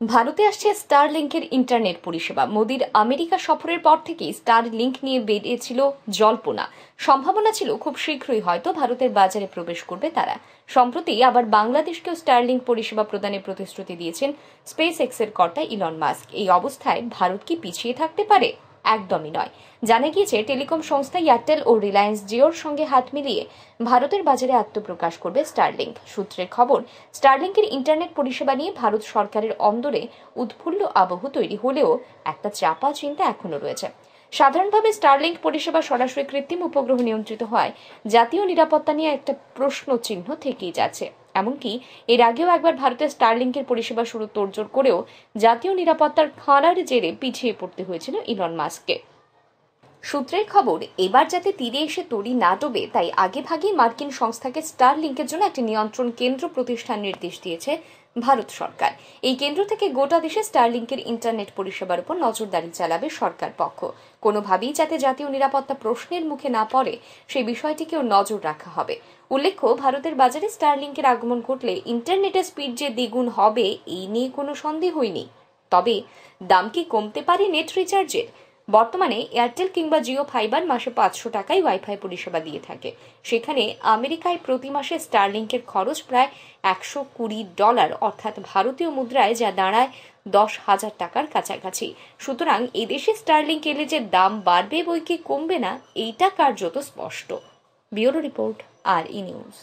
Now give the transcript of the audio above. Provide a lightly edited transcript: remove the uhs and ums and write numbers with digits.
ভারতে আসছে স্টারলিংকের ইন্টারনেট পরিষেবা। মোদির আমেরিকা সফরের পর থেকেই স্টারলিংক নিয়ে বেরিয়েছিল জল্পনা। সম্ভাবনা ছিল খুব শীঘ্রই হয়তো ভারতের বাজারে প্রবেশ করবে তারা। সম্প্রতি আবার বাংলাদেশকেও স্টারলিংক পরিষেবা প্রদানের প্রতিশ্রুতি দিয়েছেন স্পেস এক্সের কর্তা ইলন মাস্ক। এই অবস্থায় ভারত কি পিছিয়ে থাকতে পারে? একদমই নয়। জানা গিয়েছে টেলিকম সংস্থা এয়ারটেল ও রিলায়েন্স জিওর সঙ্গে হাত মিলিয়ে ভারতের বাজারে আত্মপ্রকাশ করবে স্টারলিংক। সূত্রের খবর, স্টারলিংকের ইন্টারনেট পরিষেবা নিয়ে ভারত সরকারের অন্দরে উৎফুল্ল আবহ তৈরি হলেও একটা চাপা চিন্তা এখনো রয়েছে। সাধারণভাবে স্টারলিংক পরিষেবা সরাসরি কৃত্রিম উপগ্রহ নিয়ন্ত্রিত হয় জাতীয় নিরাপত্তা নিয়ে একটা প্রশ্ন চিহ্ন থেকেই যাচ্ছে। এমনকি এর আগেও একবার ভারতের স্টারলিংকের পরিষেবা শুরু তোড়জোড় করেও জাতীয় নিরাপত্তার খাঁড়ার জেরে পিছিয়ে পড়তে হয়েছিল ইলন মাস্ককে। সূত্রের খবর, এবার যাতে তীরে এসে তরি না ডোবে তাই আগেভাগেই মার্কিন সংস্থাকে স্টারলিংকের জন্য একটি নিয়ন্ত্রণ কেন্দ্র প্রতিষ্ঠার নির্দেশ দিয়েছে ভারত সরকার। এই কেন্দ্র থেকে গোটা দেশে স্টারলিংকের ইন্টারনেট পরিষেবার উপর নজরদারি চালাবে সরকার পক্ষ। কোনোভাবেই যাতে জাতীয় নিরাপত্তা প্রশ্নের মুখে না পড়ে সেই বিষয়টিকেও নজর রাখা হবে। উল্লেখ্য, ভারতের বাজারে স্টারলিংকের আগমন ঘটলে ইন্টারনেটের স্পিড যে দ্বিগুণ হবে এই নিয়ে কোনো সন্দেহই নেই। তবে দাম কি কমতে পারে নেট রিচার্জের? বর্তমানে এয়ারটেল কিংবা জিও ফাইবার মাসে 500 টাকায় ওয়াইফাই পরিষেবা দিয়ে থাকে। সেখানে আমেরিকায় প্রতি মাসে স্টারলিংকের খরচ প্রায় $120, অর্থাৎ ভারতীয় মুদ্রায় যা দাঁড়ায় 10,000 টাকার কাছাকাছি। সুতরাং এদেশে স্টারলিংক এলে যে দাম বাড়বে বই কি কমবে না, এইটা কার্যত স্পষ্ট। ব্যুরো রিপোর্ট, আর ই নিউজ।